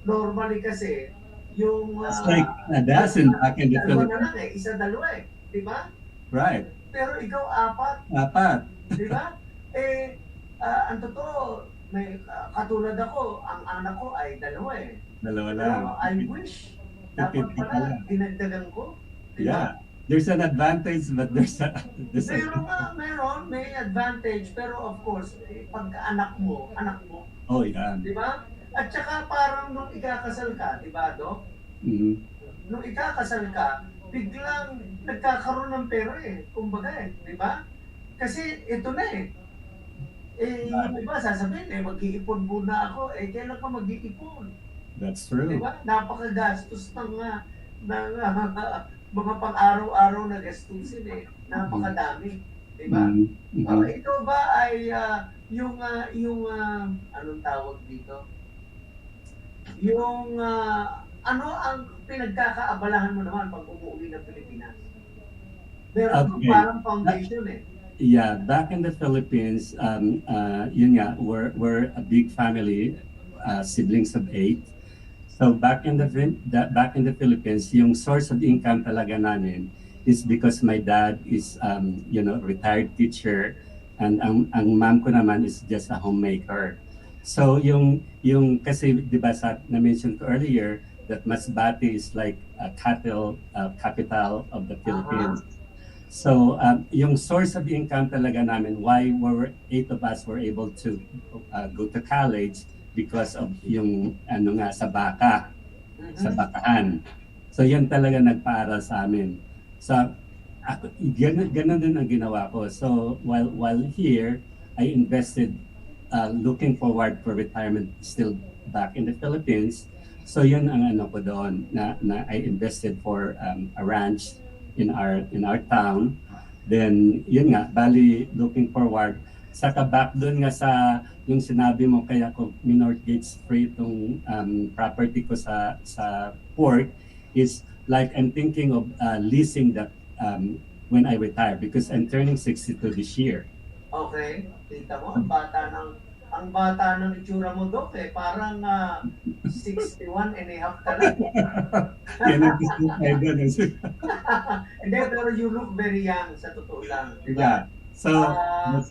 Normally kasi, yung It's like a dozen back in the dalawa na Philippines. lang dalawa di ba? Right. Pero ikaw 4, Dapat. di ba? Ang totoo, may katulad ako, ang anak ko ay 2 Dalawa lang. Pero I wish, dapat pala, dinagdagan ko. Di ba? Yeah. There's an advantage, but there's a May advantage, pero of course, pagka anak mo, oh, yeah. di ba? At saka parang nung ikakasal ka, di ba, Dok? Mhm. Nung ikakasal ka, biglang nagkakaroon ng pera kumbaga di ba? Kasi ito na yung iba sasabihin mag-iipon muna ako, kailan ka mag-iipon? That's Di true. ba? Napakagastos ng mga pang-araw-araw na gastusin Napakadami, di ba? Mhm. Ikaw ba ay yung anong tawag dito? Yung ano ang pinagkakaabalahan mo naman pag umuwi ng Pilipinas? Meron Okay. parang foundation Yeah, back in the Philippines, yun nga, we're a big family. siblings of 8. So back in the Philippines, yung source of income talaga namin is because my dad is retired teacher, and ang mom ko naman is just a homemaker. So yung kasi 'di ba sa na-mention ko earlier that Masbate is like a capital of the Philippines. So yung source of income talaga namin, why were 8 of us were able to go to college, because of yung sa bakahan. So yan talaga nagpaaral sa amin. So ako, ganun din ang ginawa ko. So while here, I invested looking forward for retirement still back in the Philippines. So yun ang ko doon na I invested for a ranch in our town. Then yun nga, bali looking forward. Saka back doon nga sa yung sinabi mo, kaya ko minortgage free itong property ko sa pork, is like I'm thinking of leasing that when I retire, because I'm turning 62 this year. Okay, kita mo, ang bata ng itsura mo, Dok, parang 61 and a half ka lang. Yan ang gusto ko doon. Hindi, pero you look very young, sa totoo lang. Diba? Yeah.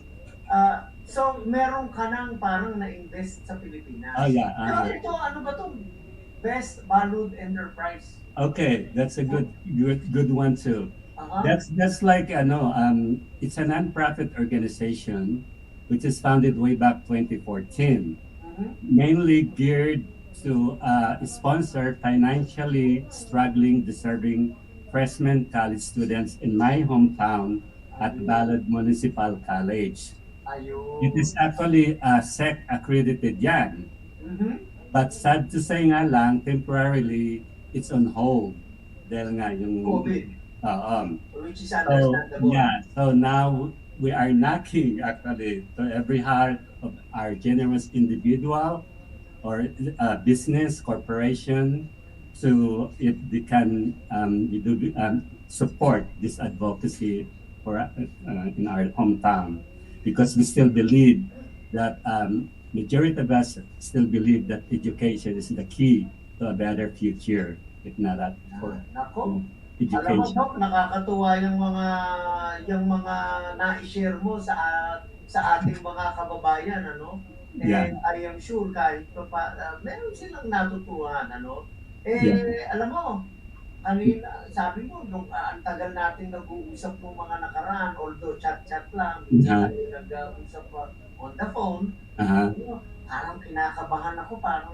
So, meron ka nang parang na-invest sa Pilipinas. Oh, yeah. Pero ito, ano ba ito? Best Valued Enterprise. Okay, that's a good one too. Uh-huh. That's like it's a non-profit organization which is founded way back 2014, mainly geared to sponsor financially struggling, deserving freshman college students in my hometown at Balad Municipal College. Ayun. It is actually SEC accredited yan. But sad to say nga lang, temporarily, it's on hold. Dahil nga yung COVID. Which is understandable. So now we are knocking actually to every heart of our generous individual or business corporation to if they can support this advocacy for in our hometown, because we still believe that majority of us still believe that education is the key to a better future, if not that for Nako. Alam mo, education. Dok, nakakatuwa yung mga na-share mo sa ating mga kababayan, ano? And Yeah. I am sure kahit meron silang natutuhan, ano? Alam mo, kanina, sabi mo, nung ang tagal natin nag-uusap ng mga nakaraan, although chat-chat lang, Yeah. nag-uusap on the phone, Uh-huh. parang kinakabahan ako, parang,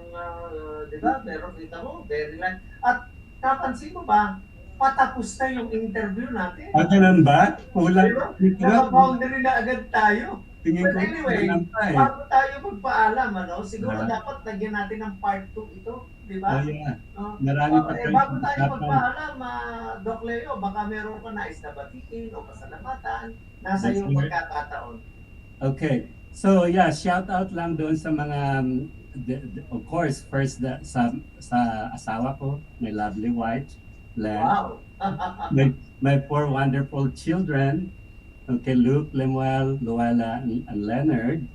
di ba, pero kita mo, very lang. At napansin mo ba, patapos na yung interview natin. Ganun ba? Kulang. Naka-boundary na agad tayo. Tingin But ko anyway, kulang pa eh. bago tayo magpaalam, siguro Ah. dapat lagyan natin ng part 2 ito, di ba? Oh yeah. No? Marami pa tayong Bago tayo pag-usapan. magpaalam, Doc Leo, baka meron ka nais na batiin o pasalamatan. Nasa Yes, iyong sir. pagkakataon. Okay. So yeah, shout out lang doon sa mga of course first sa asawa ko, my lovely wife, Len. Wow! My 4 wonderful children, okay, Luke, Lemuel, Luella, and Leonard.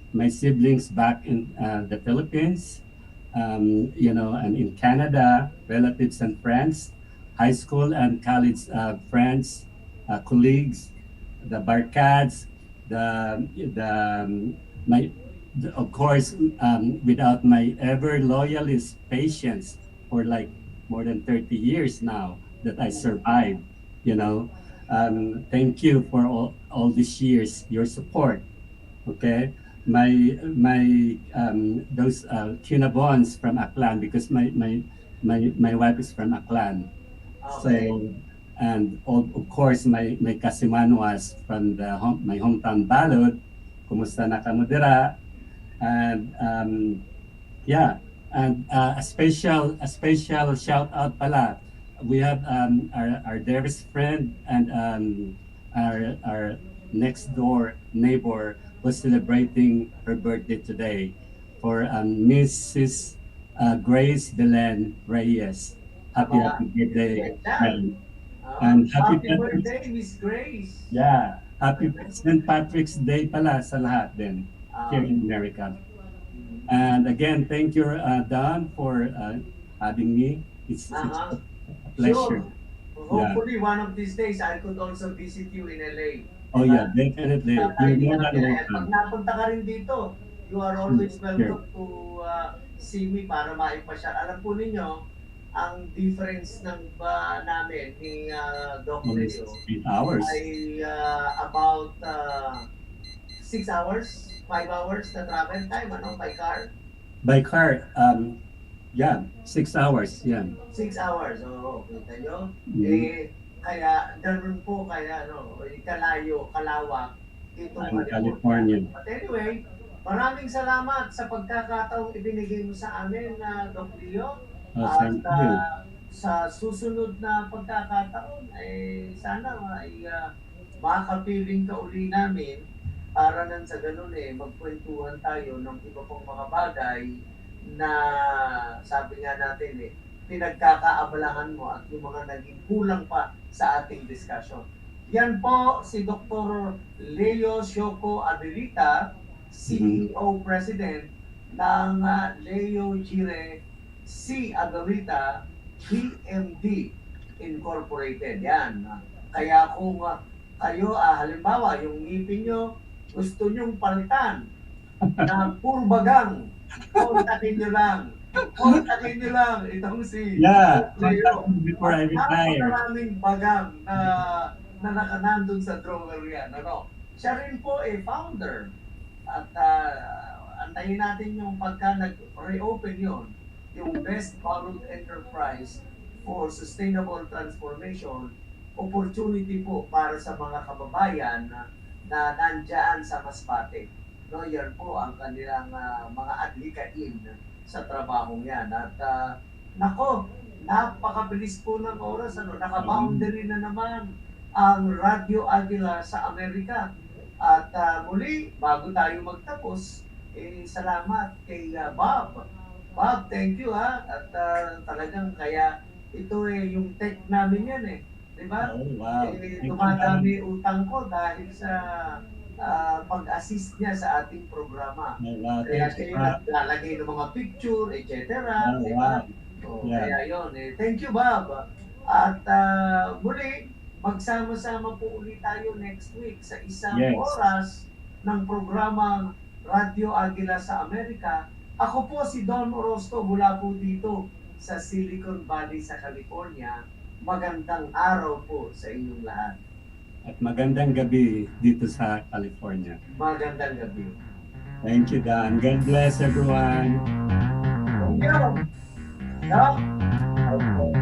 My siblings back in the Philippines, and in Canada, relatives and friends, high school and college friends, colleagues, the barkads, of course, without my ever loyalist patience for like more than 30 years now that I survived, thank you for all these years, your support. Okay, my those Cunabons from Aklan, because my wife is from Aklan. Okay. So, and of course my Kasimanwas from my hometown Balod. Kumusta na kamo dira? And and a special shout out pala. We have our dearest friend and our next door neighbor was celebrating her birthday today, for Mrs. Grace Belen Reyes. Happy birthday, friend. And happy birthday, Miss Grace! Yeah, happy St. Patrick's Day pala sa lahat din here in America. And again, thank you, Don, for having me. It's Uh-huh. a pleasure. Sure. Hopefully, one of these days, I could also visit you in LA. Oh yeah, definitely. You're more than Pag welcome. napunta ka rin dito, you are always Sure. welcome to see me para maipasyal. Alam po ninyo, ang difference ng namin ni Doc Almost Leo 8 hours. ay about 6 hours, 5 hours na travel time, ano, by car. By car, yeah, 6 hours. Yeah. 6 hours, oo, kita nyo? Mhm. Kaya, ganun po, kaya, kalayo, kalawak, dito Ang California. But anyway, maraming salamat sa pagkakataong ibinigay mo sa amin, Doc Leo. Thank you. Sa susunod na pagkakataon, sana ay makapiling ka uli namin para nang sa ganun magkwentuhan tayo ng iba pang mga bagay na sabi nga natin pinagkakaabalahan mo at yung mga naging kulang pa sa ating discussion. Yan po si Dr. Leo Shoko Abilita, CEO President ng Leo Gire C. Abilita PMD Incorporated. Yan. Kaya kung kayo, halimbawa, yung ngipin nyo, gusto nyong palitan na purbagang, kontakin nyo lang. Kontakin nyo lang itong si Yeah, Leo. contact me before I retire. Maraming bagam na nakanandun sa drawer yan. Ano? Siya rin po founder. At antayin natin yung pagka nag-reopen yun, yung Best Borrowed Enterprise for Sustainable Transformation, opportunity po para sa mga kababayan na nandyan sa Masbate. No, yan po ang kanilang mga adhikain sa trabahong yan. At nako, napakabilis po ng oras. Naka-boundary na naman ang Radyo Agila sa Amerika. At muli, bago tayo magtapos, salamat kay Bob. Bob, thank you ha. At talagang kaya ito yung tech namin yan Diba? Oh, wow. Thank you, Dumadami utang ko dahil sa pag-assist niya sa ating programa. Oh, wow. Kaya Thank you. siya naglalagay ng mga picture, etc. Oh, Diba? wow. Yeah. Kaya yun. Thank you, Bob. At muli, magsama-sama po ulit tayo next week sa isang Yes. oras ng programang Radyo Agila sa Amerika. Ako po si Don Orozco mula po dito sa Silicon Valley sa California. Magandang araw po sa inyong lahat. At magandang gabi dito sa California. Magandang gabi. Thank you, Dan. God bless everyone. Thank you. Doc,